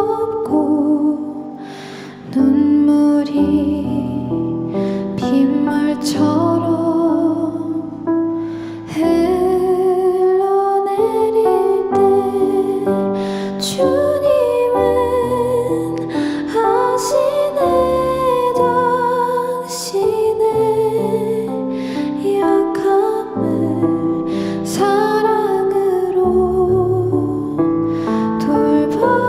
없고 눈물이 빗물처럼 흘러내릴 때 주님은 아시네. 당신의 약함을 사랑으로 돌봐주시네.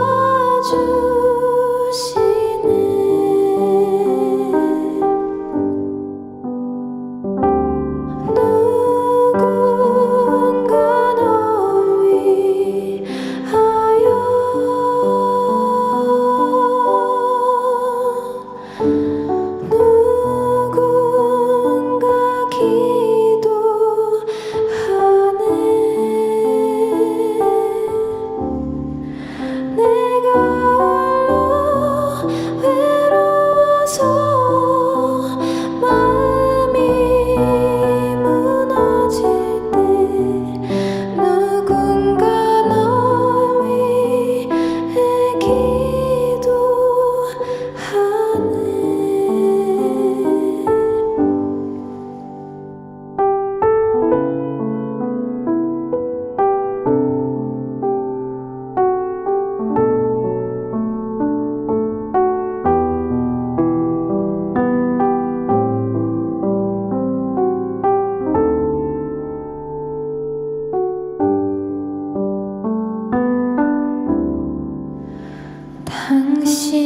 누군가 널 위하여 누군가 기도하네. 내가 홀로 외로워서 마음이 무너질 때 누군가 널 위해 기도하네.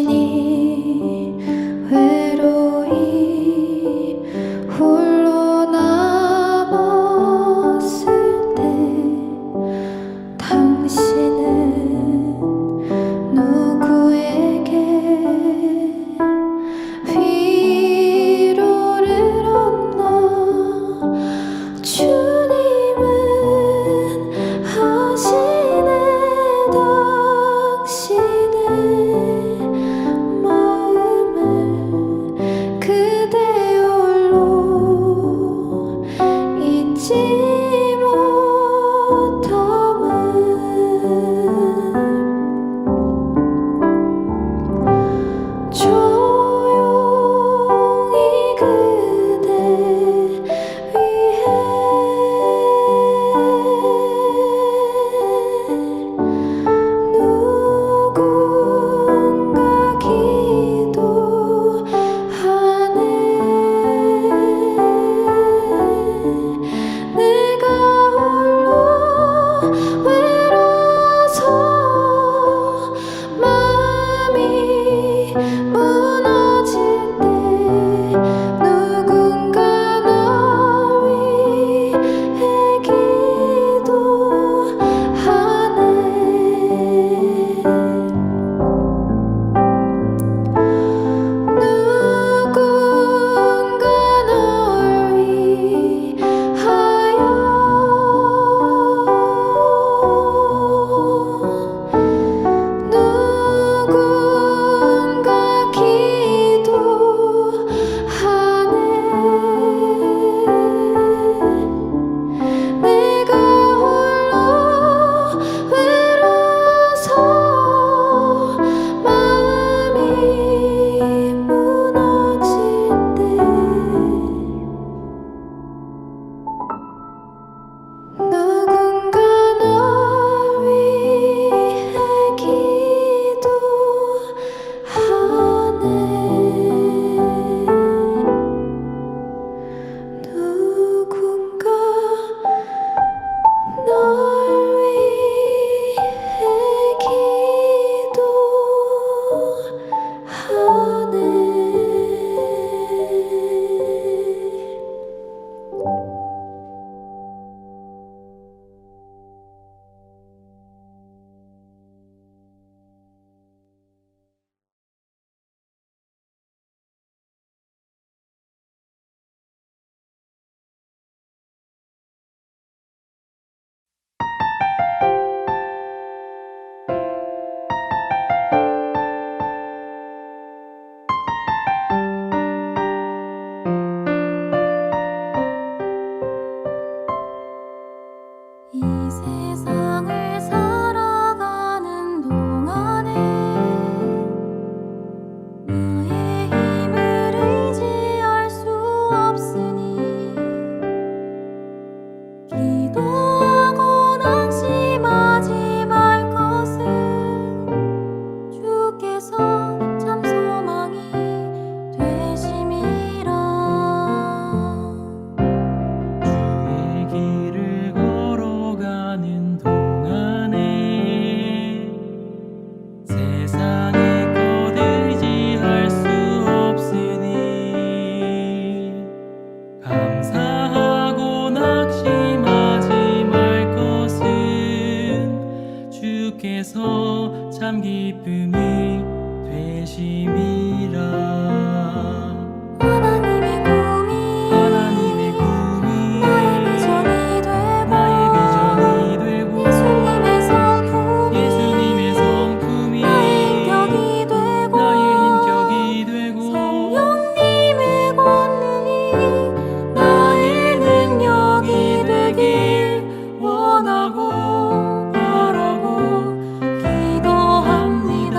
당신이 외로이 홀로 남았을 때 당신은 누구에게 위로를 얻나. 주님은 아시네. 당신의 마음을 그대 홀로 잊지 못함을 주께서 참 기쁨이 되심이라. 하나님의 꿈이 나의 비전이 되고 예수님의 성품이 나의 인격이 되고 성령님의 권능이 나의 능력이 되길 원하고 바라고 기도합니다.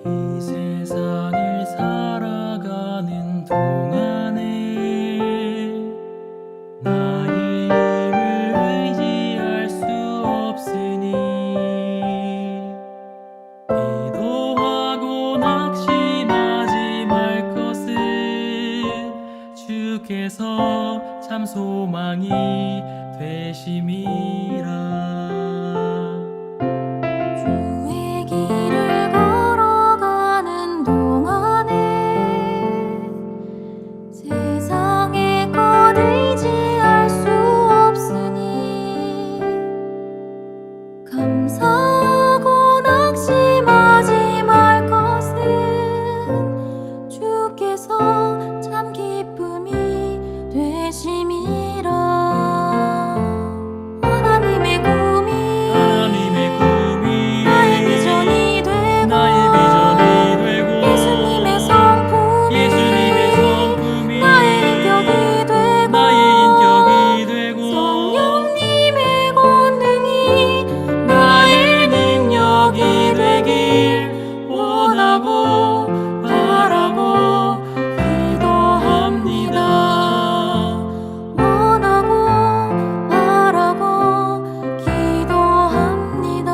이 세상을 살아가는 동안에 나의 힘을 의지할 수 없으니 기도하고 낙심하지 말 것은 주께서 참 소망이 되심이라. 주의 길을 걸어가는 동안에 세상의 것 의지할 수 없으니 감사하고 낙심하지 말 것은 주께서 참 기쁨이 되심이라. 하나님의 꿈이 나의 비전이 되고 예수님의 성품이 나의 인격이 되고 성령님의 권능이 나의 능력이 되길 원하고 바라고 기도합니다. 원하고 바라고 기도합니다.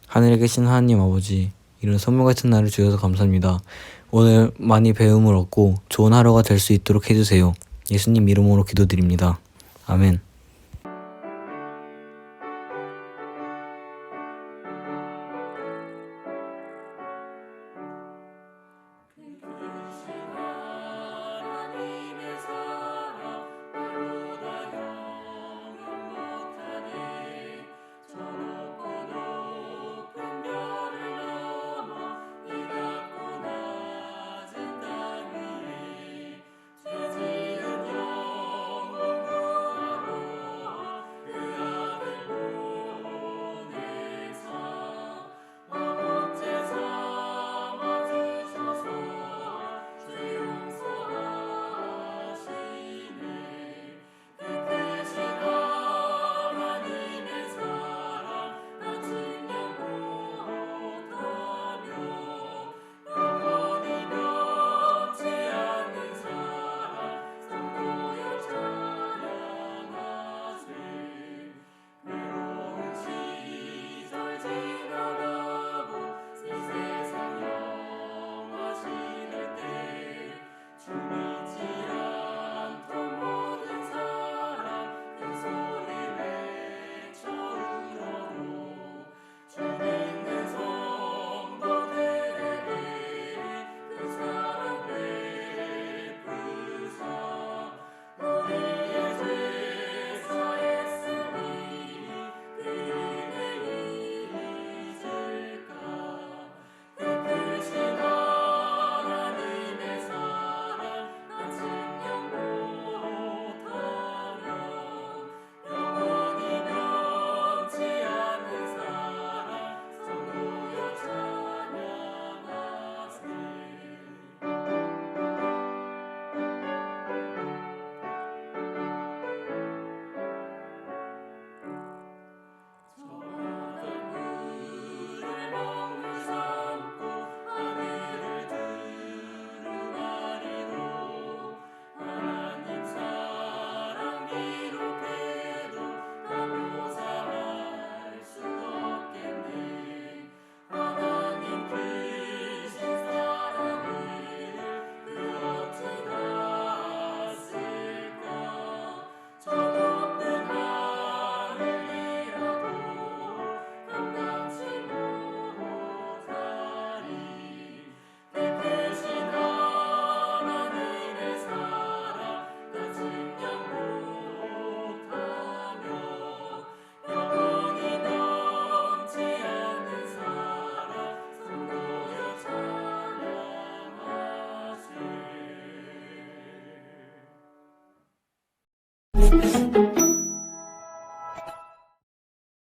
하늘에 계신 하나님 아버지, 이런 선물 같은 날을 주셔서 감사합니다. 오늘 많이 배움을 얻고 좋은 하루가 될 수 있도록 해주세요. 예수님 이름으로 기도드립니다. 아멘.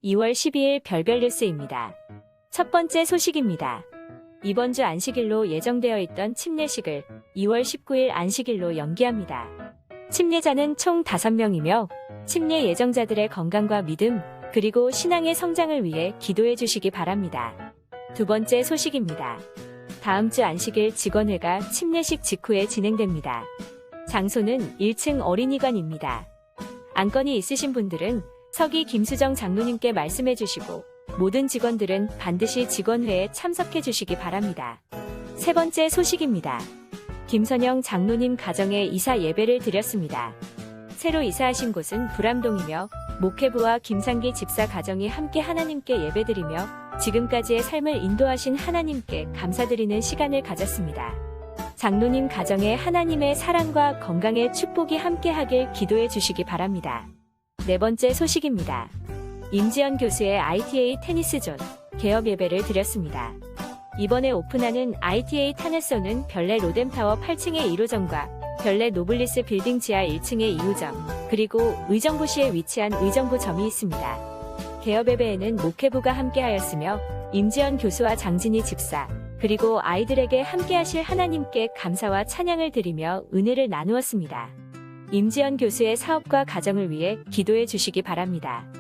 2월 12일 별별 뉴스입니다. 첫 번째 소식입니다. 이번 주 안식일로 예정되어 있던 침례식을 2월 19일 안식일로 연기합니다. 침례자는 총 5명이며 침례 예정자들의 건강과 믿음, 그리고 신앙의 성장을 위해 기도해 주시기 바랍니다. 두 번째 소식입니다. 다음 주 안식일 직원회가 침례식 직후에 진행됩니다. 장소는 1층 어린이관입니다. 안건이 있으신 분들은 서기 김수정 장로님께 말씀해 주시고 모든 직원들은 반드시 직원회에 참석해 주시기 바랍니다. 세 번째 소식입니다. 김선영 장로님 가정에 이사 예배를 드렸습니다. 새로 이사하신 곳은 불암동이며 목회부와 김상기 집사 가정이 함께 하나님께 예배드리며 지금까지의 삶을 인도하신 하나님께 감사드리는 시간을 가졌습니다. 장로님 가정에 하나님의 사랑과 건강의 축복이 함께하길 기도해 주시기 바랍니다. 네 번째 소식입니다. 임지연 교수의 ITA 테니스존 개업 예배를 드렸습니다. 이번에 오픈하는 ITA 테니스존은 별내 로뎀타워 8층의 1호점과 별내 노블리스 빌딩 지하 1층의 2호점, 그리고 의정부시에 위치한 의정부점이 있습니다. 개업 예배에는 목회부가 함께하였으며 임지연 교수와 장진희 집사, 그리고 아이들에게 함께하실 하나님께 감사와 찬양을 드리며 은혜를 나누었습니다. 임지연 교수의 사업과 가정을 위해 기도해 주시기 바랍니다.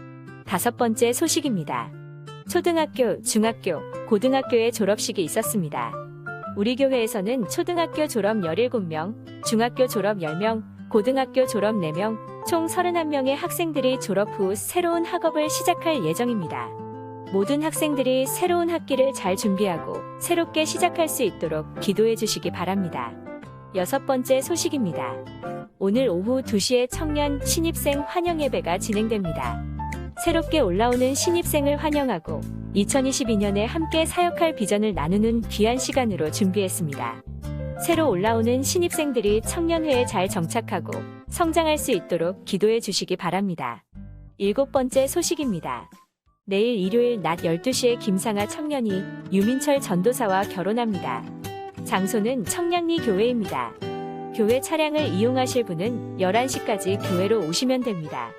다섯 번째 소식입니다. 초등학교, 중학교, 고등학교의 졸업식이 있었습니다. 우리 교회에서는 초등학교 졸업 17명, 중학교 졸업 10명, 고등학교 졸업 4명, 총 31명의 학생들이 졸업 후 새로운 학업을 시작할 예정입니다. 모든 학생들이 새로운 학기를 잘 준비하고 새롭게 시작할 수 있도록 기도해 주시기 바랍니다. 여섯 번째 소식입니다. 오늘 오후 2시에 청년 신입생 환영 예배가 진행됩니다. 새롭게 올라오는 신입생을 환영하고 2022년에 함께 사역할 비전을 나누는 귀한 시간으로 준비했습니다. 새로 올라오는 신입생들이 청년회에 잘 정착하고 성장할 수 있도록 기도해 주시기 바랍니다. 일곱 번째 소식입니다. 내일 일요일 낮 12시에 김상아 청년이 유민철 전도사와 결혼합니다. 장소는 청량리 교회입니다. 교회 차량을 이용하실 분은 11시까지 교회로 오시면 됩니다.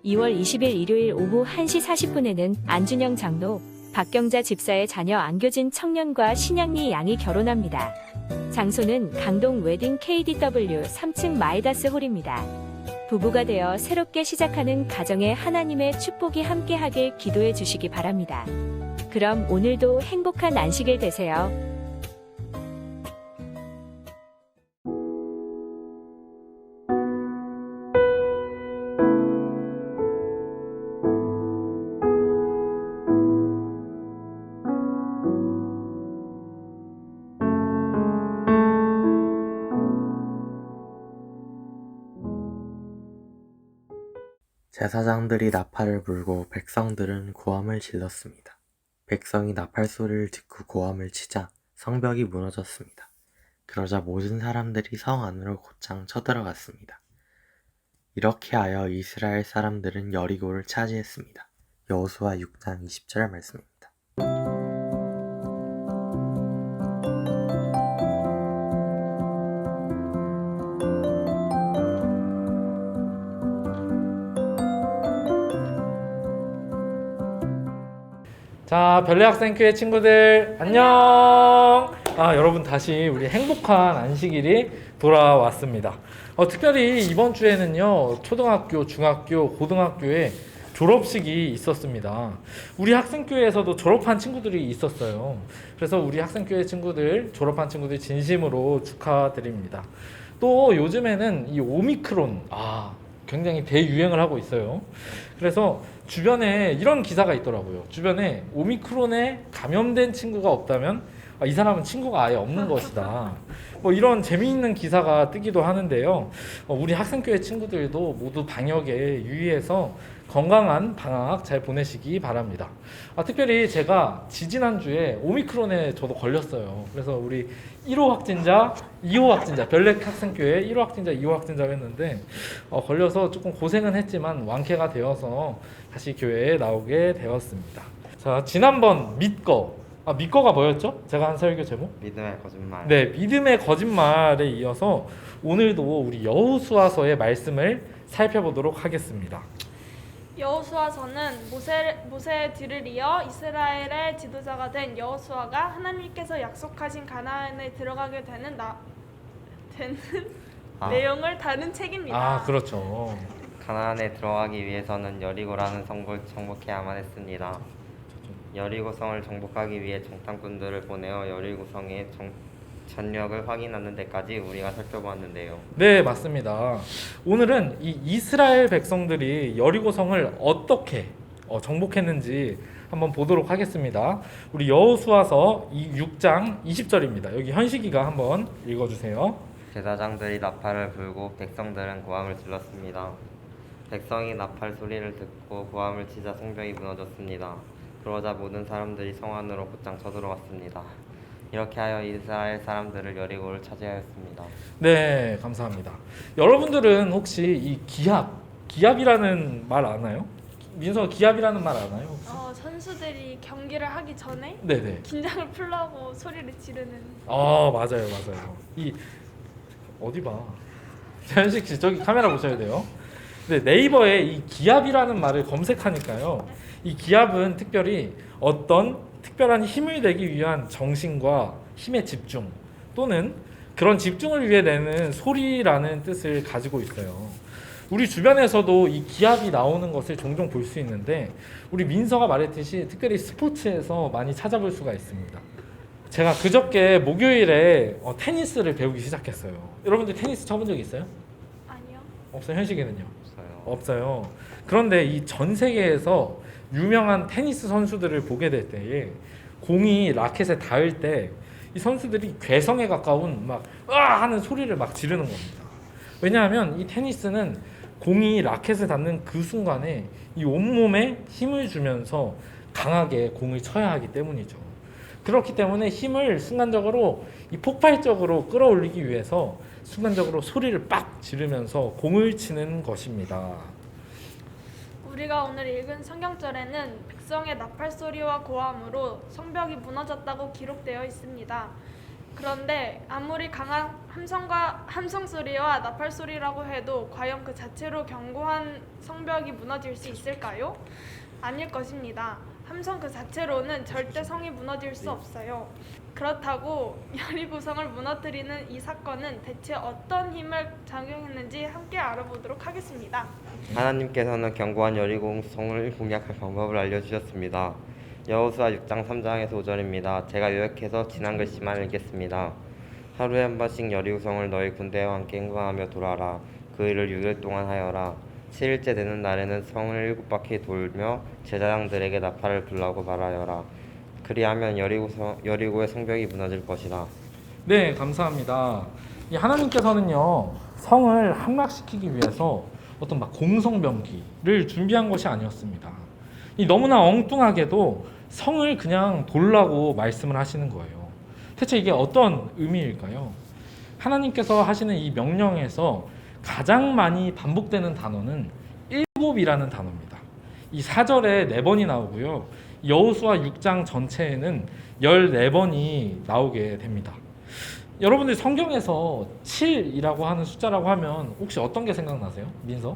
2월 20일 일요일 오후 1시 40분에는 안준영 장로, 박경자 집사의 자녀 안교진 청년과 신양리 양이 결혼합니다. 장소는 강동 웨딩 KDW 3층 마이다스 홀입니다. 부부가 되어 새롭게 시작하는 가정에 하나님의 축복이 함께하길 기도해 주시기 바랍니다. 그럼 오늘도 행복한 안식일 되세요. 제사장들이 나팔을 불고 백성들은 고함을 질렀습니다. 백성이 나팔 소리를 듣고 고함을 치자 성벽이 무너졌습니다. 그러자 모든 사람들이 성 안으로 곧장 쳐들어갔습니다. 이렇게 하여 이스라엘 사람들은 여리고를 차지했습니다. 여호수아 6장 20절 말씀입니다. 자, 별내학생교회 친구들 안녕. 여러분 다시 우리 행복한 안식일이 돌아왔습니다. 특별히 이번 주에는요, 초등학교, 중학교, 고등학교에 졸업식이 있었습니다. 우리 학생교회에서도 졸업한 친구들이 있었어요. 그래서 우리 학생교회 친구들, 졸업한 친구들 진심으로 축하드립니다. 또 요즘에는 이 오미크론, 굉장히 대유행을 하고 있어요. 그래서 주변에 이런 기사가 있더라고요. 주변에 오미크론에 감염된 친구가 없다면 이 사람은 친구가 아예 없는 것이다. 뭐 이런 재미있는 기사가 뜨기도 하는데요. 우리 학생교회 친구들도 모두 방역에 유의해서 건강한 방학 잘 보내시기 바랍니다. 특별히 제가 지지난주에 오미크론에 저도 걸렸어요. 그래서 우리 1호 확진자, 2호 확진자, 별내 학생교회 1호 확진자, 2호 확진자를 했는데 걸려서 조금 고생은 했지만 완쾌가 되어서 다시 교회에 나오게 되었습니다. 자, 지난번 믿거가 뭐였죠? 제가 한 설교 제목? 믿음의 거짓말. 네, 믿음의 거짓말에 이어서 오늘도 우리 여호수아서의 말씀을 살펴보도록 하겠습니다. 여호수아서는 모세의 뒤를 이어 이스라엘의 지도자가 된 여호수아가 하나님께서 약속하신 가나안에 들어가게 되는 내용을 다룬 책입니다. 아, 그렇죠. 가나안에 들어가기 위해서는 여리고라는 성을 정복해야만 했습니다. 여리고성을 정복하기 위해 정탐꾼들을 보내어 여리고성의 전력을 확인하는 데까지 우리가 살펴보았는데요. 네, 맞습니다. 오늘은 이 이스라엘 백성들이 여리고성을 어떻게 정복했는지 한번 보도록 하겠습니다. 우리 여호수아서 6장 20절입니다. 여기 현식이가 한번 읽어주세요. 제사장들이 나팔을 불고 백성들은 고함을 질렀습니다. 백성이 나팔 소리를 듣고 고함을 치자 성벽이 무너졌습니다. 그러자 모든 사람들이 성 안으로 곧장 쳐들어왔습니다. 이렇게 하여 이스라엘 사람들을 여리고를 차지하였습니다. 네, 감사합니다. 여러분들은 혹시 이 기합이라는 말 아나요? 민서 기합이라는 말 아나요? 혹시? 선수들이 경기를 하기 전에 네네. 긴장을 풀려고 소리를 지르는. 맞아요. 이 어디 봐. 현식 씨 저기 카메라 보셔야 돼요. 네, 네이버에 이 기합이라는 말을 검색하니까요. 이 기합은 특별히 어떤 특별한 힘을 내기 위한 정신과 힘의 집중 또는 그런 집중을 위해 내는 소리라는 뜻을 가지고 있어요. 우리 주변에서도 이 기합이 나오는 것을 종종 볼 수 있는데 우리 민서가 말했듯이 특별히 스포츠에서 많이 찾아볼 수가 있습니다. 제가 그저께 목요일에 테니스를 배우기 시작했어요. 여러분들 테니스 쳐본 적 있어요? 아니요. 없어요? 현식이는요? 없어요. 없어요. 그런데 이 전 세계에서 유명한 테니스 선수들을 보게 될 때에 공이 라켓에 닿을 때 이 선수들이 괴성에 가까운 막 으아 하는 소리를 막 지르는 겁니다. 왜냐하면 이 테니스는 공이 라켓에 닿는 그 순간에 이 온몸에 힘을 주면서 강하게 공을 쳐야 하기 때문이죠. 그렇기 때문에 힘을 순간적으로 이 폭발적으로 끌어올리기 위해서 순간적으로 소리를 빡 지르면서 공을 치는 것입니다. 우리가 오늘 읽은 성경절에는 백성의 나팔 소리와 고함으로 성벽이 무너졌다고 기록되어 있습니다. 그런데 아무리 강한 함성 소리와 나팔 소리라고 해도 과연 그 자체로 견고한 성벽이 무너질 수 있을까요? 아닐 것입니다. 함성 그 자체로는 절대 성이 무너질 수 없어요. 그렇다고 여리고성을 무너뜨리는 이 사건은 대체 어떤 힘을 작용했는지 함께 알아보도록 하겠습니다. 하나님께서는 견고한 여리고성을 공략할 방법을 알려주셨습니다. 여호수아 6장 3장에서 5절입니다. 제가 요약해서 지난 글씨만 읽겠습니다. 하루에 한 번씩 여리고성을 너희 군대와 함께 행군하며 돌아라. 그 일을 6일 동안 하여라. 7일째 되는 날에는 성을 7바퀴 돌며 제사장들에게 나팔을 불라고 말하여라. 그리하면 여리고의 성벽이 무너질 것이다. 네, 감사합니다. 이 하나님께서는요 성을 함락시키기 위해서 어떤 막 공성병기를 준비한 것이 아니었습니다. 이 너무나 엉뚱하게도 성을 그냥 돌라고 말씀을 하시는 거예요. 대체 이게 어떤 의미일까요? 하나님께서 하시는 이 명령에서 가장 많이 반복되는 단어는 7이라는 단어입니다. 이 4절에 4번이 나오고요. 여호수아 6장 전체에는 14번이 나오게 됩니다. 여러분들 성경에서 7이라고 하는 숫자라고 하면 혹시 어떤 게 생각나세요? 민서?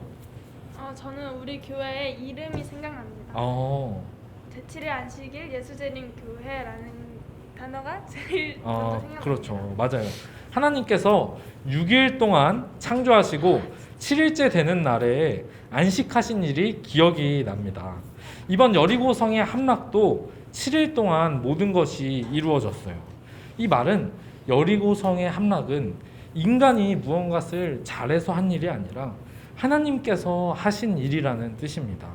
저는 우리 교회의 이름이 생각납니다. 제7일 안식일 예수재림 교회라는 단어가 제일 먼저 생각납니다. 그렇죠. 맞아요. 하나님께서 6일 동안 창조하시고 7일째 되는 날에 안식하신 일이 기억이 납니다. 이번 여리고성의 함락도 7일 동안 모든 것이 이루어졌어요. 이 말은 여리고성의 함락은 인간이 무언가를 잘해서 한 일이 아니라 하나님께서 하신 일이라는 뜻입니다.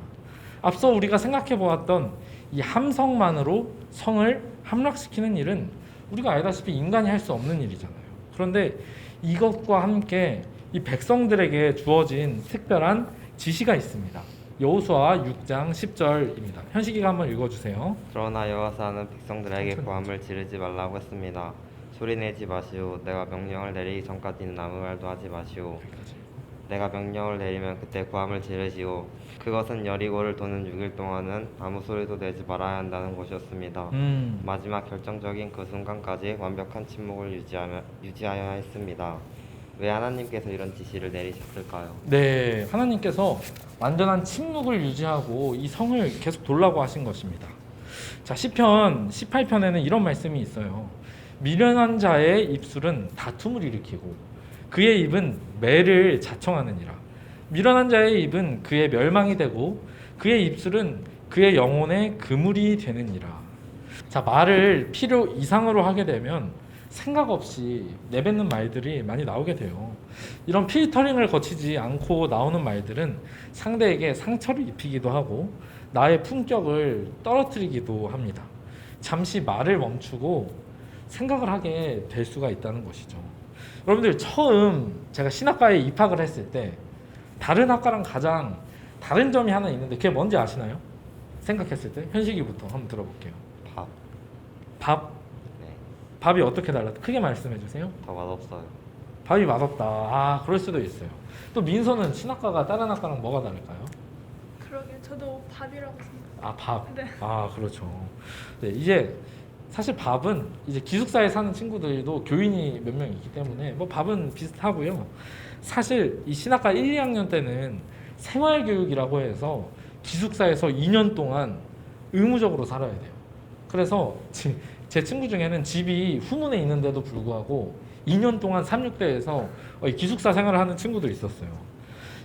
앞서 우리가 생각해 보았던 이 함성만으로 성을 함락시키는 일은 우리가 알다시피 인간이 할 수 없는 일이잖아요. 그런데 이것과 함께 이 백성들에게 주어진 특별한 지시가 있습니다. 여호수아 6장 10절입니다. 현식이가 한번 읽어주세요. 그러나 여호수아는 백성들에게 고함을 지르지 말라고 했습니다. 소리내지 마시오. 내가 명령을 내리기 전까지는 아무 말도 하지 마시오. 내가 명령을 내리면 그때 고함을 지르시오. 그것은 여리고를 도는 6일 동안은 아무 소리도 내지 말아야 한다는 것이었습니다. 마지막 결정적인 그 순간까지 완벽한 침묵을 유지하여야 했습니다. 왜 하나님께서 이런 지시를 내리셨을까요? 네, 하나님께서 완전한 침묵을 유지하고 이 성을 계속 돌라고 하신 것입니다. 자, 시편 18편에는 이런 말씀이 있어요. 미련한 자의 입술은 다툼을 일으키고 그의 입은 매를 자청하느니라. 미련한 자의 입은 그의 멸망이 되고 그의 입술은 그의 영혼의 그물이 되느니라. 자, 말을 필요 이상으로 하게 되면 생각 없이 내뱉는 말들이 많이 나오게 돼요. 이런 필터링을 거치지 않고 나오는 말들은 상대에게 상처를 입히기도 하고 나의 품격을 떨어뜨리기도 합니다. 잠시 말을 멈추고 생각을 하게 될 수가 있다는 것이죠. 여러분들, 처음 제가 신학과에 입학을 했을 때 다른 학과랑 가장 다른 점이 하나 있는데 그게 뭔지 아시나요? 생각했을 때 현식이부터 한번 들어볼게요. 밥. 밥? 네. 밥이 어떻게 달라? 크게 말씀해 주세요. 더 맛없어요. 밥이 맛없다. 아, 그럴 수도 있어요. 또 민서는 신학과가 다른 학과랑 뭐가 다를까요? 그러게 저도 밥이라고 생각해요. 아, 밥. 네. 아, 그렇죠. 네, 이제 사실 밥은 이제 기숙사에 사는 친구들도 교인이 몇 명 있기 때문에 뭐 밥은 비슷하고요. 사실 이 신학과 1, 2학년 때는 생활교육이라고 해서 기숙사에서 2년 동안 의무적으로 살아야 돼요. 그래서 제 친구 중에는 집이 후문에 있는데도 불구하고 2년 동안 삼육대에서 기숙사 생활을 하는 친구도 있었어요.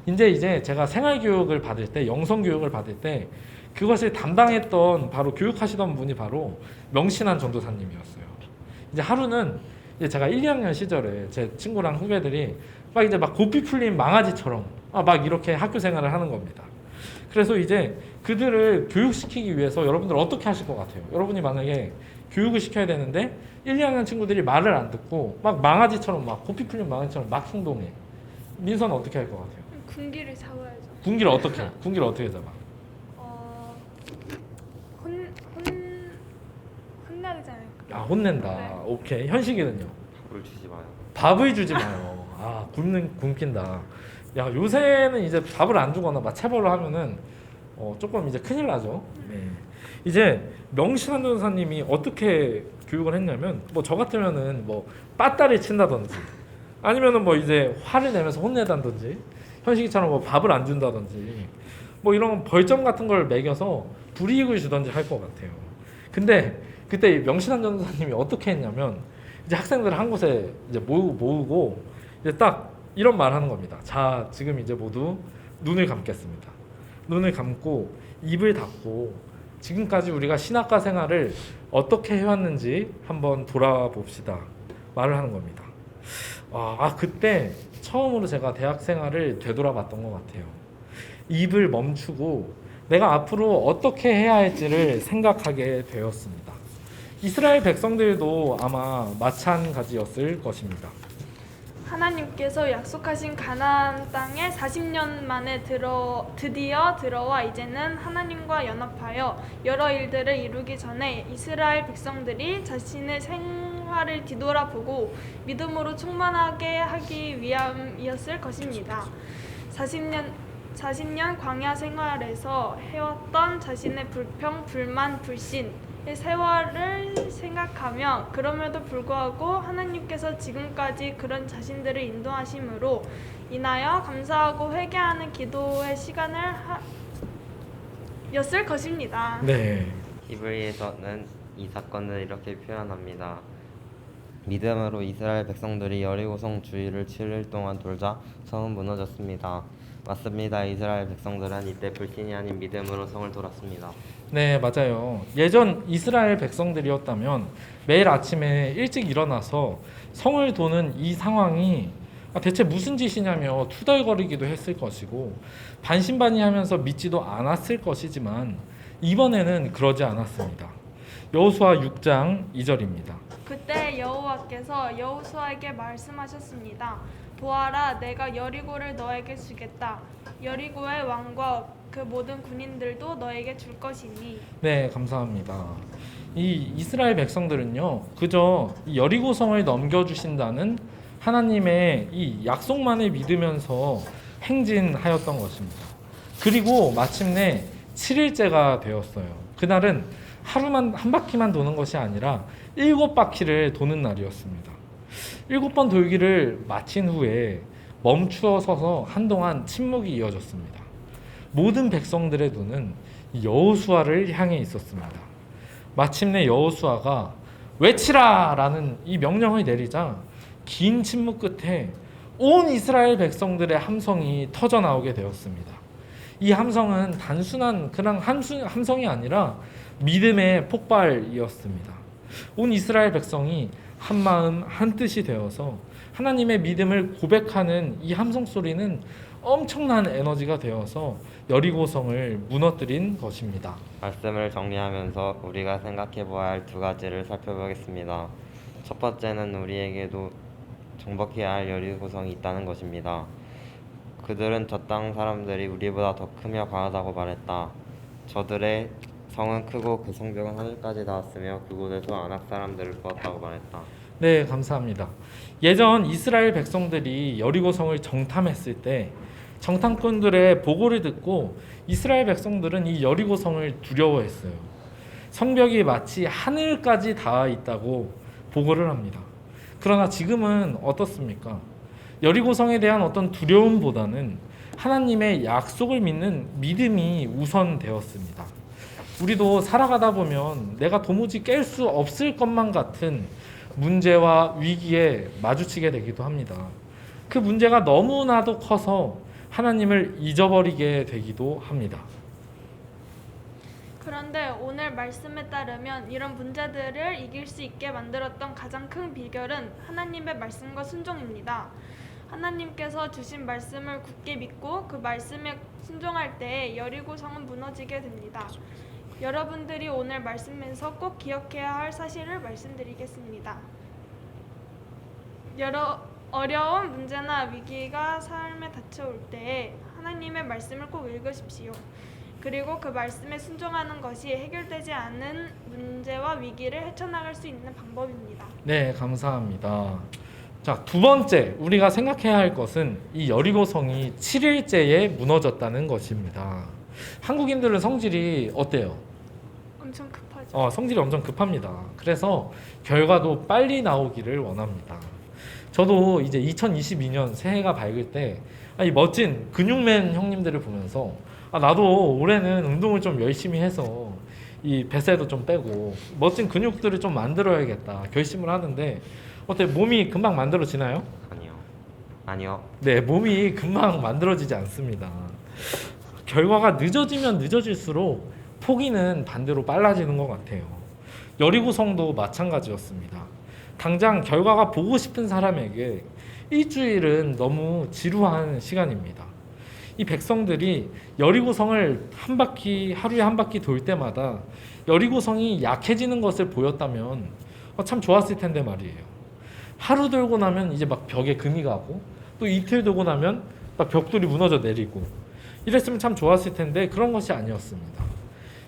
이제 제가 생활교육을 받을 때, 영성교육을 받을 때 그것을 담당했던 바로 교육하시던 분이 바로 명신한 전도사님이었어요. 이제 하루는 이제 제가 1, 2학년 시절에 제 친구랑 후배들이 막 고삐 풀린 망아지처럼 막 이렇게 학교 생활을 하는 겁니다. 그래서 이제 그들을 교육시키기 위해서 여러분들 어떻게 하실 것 같아요? 여러분이 만약에 교육을 시켜야 되는데 1, 2학년 친구들이 말을 안 듣고 막 망아지처럼 막 고삐 풀린 망아지처럼 막 행동해. 민서는 어떻게 할 것 같아요? 군기를 잡아야죠. 군기를 어떻게 잡아? 혼나야 되지 않을까? 아, 혼낸다. 네. 오케이. 현식이는요? 밥을 주지 마요. 밥을 주지 마요. 아, 굶긴다. 야, 요새는 이제 밥을 안 주거나 막 체벌을 하면은 조금 이제 큰일 나죠. 네. 이제 명신한 전사님이 어떻게 교육을 했냐면 뭐 저 같으면은 뭐 빠따를 친다든지 아니면은 뭐 이제 화를 내면서 혼내다든지 현식이처럼 뭐 밥을 안 준다든지 뭐 이런 벌점 같은 걸 매겨서 불이익을 주든지 할 것 같아요. 근데 그때 명신한 전사님이 어떻게 했냐면 이제 학생들을 한 곳에 이제 모으고 이제 딱 이런 말 하는 겁니다. 자, 지금 이제 모두 눈을 감겠습니다. 눈을 감고 입을 닫고 지금까지 우리가 신학과 생활을 어떻게 해왔는지 한번 돌아봅시다. 말을 하는 겁니다. 그때 처음으로 제가 대학 생활을 되돌아봤던 것 같아요. 입을 멈추고 내가 앞으로 어떻게 해야 할지를 생각하게 되었습니다. 이스라엘 백성들도 아마 마찬가지였을 것입니다. 하나님께서 약속하신 가나안 땅에 40년 만에 드디어 들어와 이제는 하나님과 연합하여 여러 일들을 이루기 전에 이스라엘 백성들이 자신의 생활을 뒤돌아보고 믿음으로 충만하게 하기 위함이었을 것입니다. 40년 광야 생활에서 해왔던 자신의 불평, 불만, 불신의 세월을 생각하며 그럼에도 불구하고 하나님께서 지금까지 그런 자신들을 인도하심으로 인하여 감사하고 회개하는 기도의 시간을 였을 것입니다. 네. 히브리에서는 이 사건을 이렇게 표현합니다. 믿음으로 이스라엘 백성들이 여리고성 주위를 7일 동안 돌자 성은 무너졌습니다. 맞습니다. 이스라엘 백성들은 이때 불신이 아닌 믿음으로 성을 돌았습니다. 네, 맞아요. 예전 이스라엘 백성들이었다면 매일 아침에 일찍 일어나서 성을 도는 이 상황이 대체 무슨 짓이냐며 투덜거리기도 했을 것이고 반신반의하면서 믿지도 않았을 것이지만 이번에는 그러지 않았습니다. 여호수아 6장 2절입니다. 그때 여호와께서 여호수아에게 말씀하셨습니다. 보아라, 내가 여리고를 너에게 주겠다. 여리고의 왕과 그 모든 군인들도 너에게 줄 것이니. 네, 감사합니다. 이 이스라엘 백성들은요, 그저 이 여리고성을 넘겨주신다는 하나님의 이 약속만을 믿으면서 행진하였던 것입니다. 그리고 마침내 7일째가 되었어요. 그날은 하루만 한 바퀴만 도는 것이 아니라 7바퀴를 도는 날이었습니다. 7번 돌기를 마친 후에 멈추어 서서 한동안 침묵이 이어졌습니다. 모든 백성들의 눈은 여호수아를 향해 있었습니다. 마침내 여호수아가 외치라라는 이 명령을 내리자 긴 침묵 끝에 온 이스라엘 백성들의 함성이 터져 나오게 되었습니다. 이 함성은 단순한 그냥 함성이 아니라 믿음의 폭발이었습니다. 온 이스라엘 백성이 한 마음 한 뜻이 되어서 하나님의 믿음을 고백하는 이 함성 소리는 엄청난 에너지가 되어서 여리고성을 무너뜨린 것입니다. 말씀을 정리하면서 우리가 생각해 보아야 할 두 가지를 살펴보겠습니다. 첫 번째는 우리에게도 정복해야 할 여리고성이 있다는 것입니다. 그들은 저 땅 사람들이 우리보다 더 크며 강하다고 말했다. 저들의 성은 크고 그 성벽은 하늘까지 닿았으며 그곳에서 아낙 사람들을 보았다고 말했다. 네, 감사합니다. 예전 이스라엘 백성들이 여리고성을 정탐했을 때 정탐꾼들의 보고를 듣고 이스라엘 백성들은 이 여리고성을 두려워했어요. 성벽이 마치 하늘까지 닿아 있다고 보고를 합니다. 그러나 지금은 어떻습니까? 여리고성에 대한 어떤 두려움보다는 하나님의 약속을 믿는 믿음이 우선되었습니다. 우리도 살아가다 보면 내가 도무지 깰 수 없을 것만 같은 문제와 위기에 마주치게 되기도 합니다. 그 문제가 너무나도 커서 하나님을 잊어버리게 되기도 합니다. 그런데 오늘 말씀에 따르면 이런 문제들을 이길 수 있게 만들었던 가장 큰 비결은 하나님의 말씀과 순종입니다. 하나님께서 주신 말씀을 굳게 믿고 그 말씀에 순종할 때 여리고성은 무너지게 됩니다. 여러분들이 오늘 말씀에서 꼭 기억해야 할 사실을 말씀드리겠습니다. 어려운 문제나 위기가 삶에 닥쳐올 때에 하나님의 말씀을 꼭 읽으십시오. 그리고 그 말씀에 순종하는 것이 해결되지 않은 문제와 위기를 헤쳐나갈 수 있는 방법입니다. 네, 감사합니다. 자, 두 번째 우리가 생각해야 할 것은 이 여리고성이 7일째에 무너졌다는 것입니다. 한국인들은 성질이 어때요? 엄청 급하죠. 성질이 엄청 급합니다. 그래서 결과도 빨리 나오기를 원합니다. 저도 이제 2022년 새해가 밝을 때 이 멋진 근육맨 형님들을 보면서 나도 올해는 운동을 좀 열심히 해서 이 뱃살도 좀 빼고 멋진 근육들을 좀 만들어야겠다 결심을 하는데 어때, 몸이 금방 만들어지나요? 아니요. 네, 몸이 금방 만들어지지 않습니다. 결과가 늦어지면 늦어질수록 포기는 반대로 빨라지는 것 같아요. 여리고성도 마찬가지였습니다. 당장 결과가 보고 싶은 사람에게 일주일은 너무 지루한 시간입니다. 이 백성들이 여리고성을 하루에 한 바퀴 돌 때마다 여리고성이 약해지는 것을 보였다면 참 좋았을 텐데 말이에요. 하루 돌고 나면 이제 막 벽에 금이 가고 또 이틀 돌고 나면 막 벽돌이 무너져 내리고 이랬으면 참 좋았을 텐데 그런 것이 아니었습니다.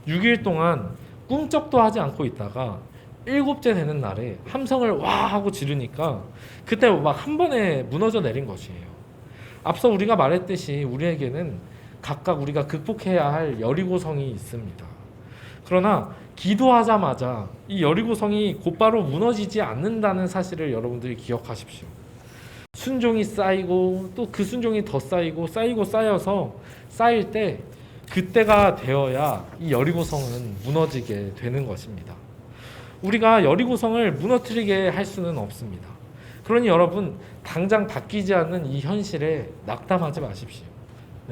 6일 동안 꿈쩍도 하지 않고 있다가 7째 되는 날에 함성을 와 하고 지르니까 그때 막 한 번에 무너져 내린 것이에요. 앞서 우리가 말했듯이 우리에게는 각각 우리가 극복해야 할 여리고성이 있습니다. 그러나 기도하자마자 이 여리고성이 곧바로 무너지지 않는다는 사실을 여러분들이 기억하십시오. 순종이 쌓이고 또 그 순종이 더 쌓이고 쌓여서 쌓일 때 그때가 되어야 이 여리고성은 무너지게 되는 것입니다. 우리가 여리고성을 무너뜨리게 할 수는 없습니다. 그러니 여러분 당장 바뀌지 않는 이 현실에 낙담하지 마십시오.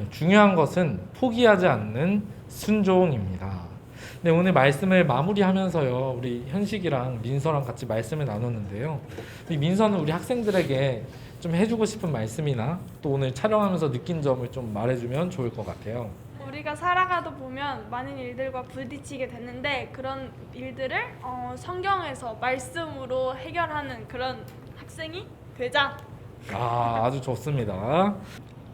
중요한 것은 포기하지 않는 순종입니다. 네, 오늘 말씀을 마무리하면서요, 우리 현식이랑 민서랑 같이 말씀을 나눴는데요. 이 민서는 우리 학생들에게 좀 해주고 싶은 말씀이나 또 오늘 촬영하면서 느낀 점을 좀 말해주면 좋을 것 같아요. 우리가 살아가다 보면 많은 일들과 부딪히게 되는데 그런 일들을 성경에서 말씀으로 해결하는 그런 학생이 되자. 아주 좋습니다.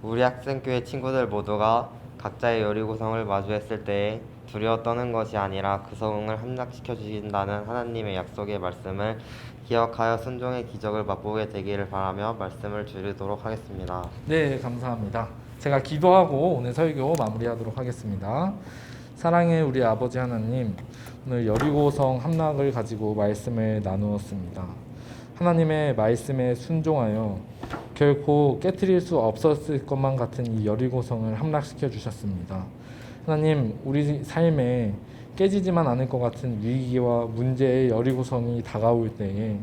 우리 학생교회 친구들 모두가 각자의 여리고성을 마주했을 때에 두려워 떠는 것이 아니라 그 성을 함락시켜 주신다는 하나님의 약속의 말씀을 기억하여 순종의 기적을 맛보게 되기를 바라며 말씀을 줄이도록 하겠습니다. 네, 감사합니다. 제가 기도하고 오늘 설교 마무리하도록 하겠습니다. 사랑의 우리 아버지 하나님, 오늘 여리고성 함락을 가지고 말씀을 나누었습니다. 하나님의 말씀에 순종하여 결코 깨트릴 수 없었을 것만 같은 이 여리고성을 함락시켜 주셨습니다. 하나님, 우리 삶에 깨지지만 않을 것 같은 위기와 문제의 여리고성이 다가올 때에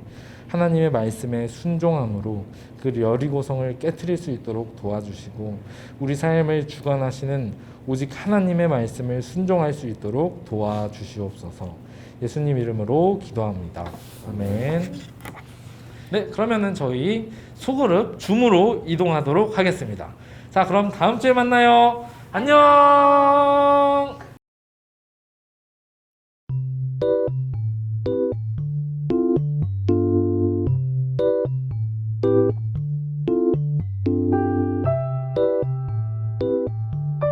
하나님의 말씀에 순종함으로 그 여리고성을 깨트릴 수 있도록 도와주시고 우리 삶을 주관하시는 오직 하나님의 말씀을 순종할 수 있도록 도와주시옵소서. 예수님 이름으로 기도합니다. 아멘. 네, 그러면은 저희 소그룹 줌으로 이동하도록 하겠습니다. 자, 그럼 다음 주에 만나요. 안녕.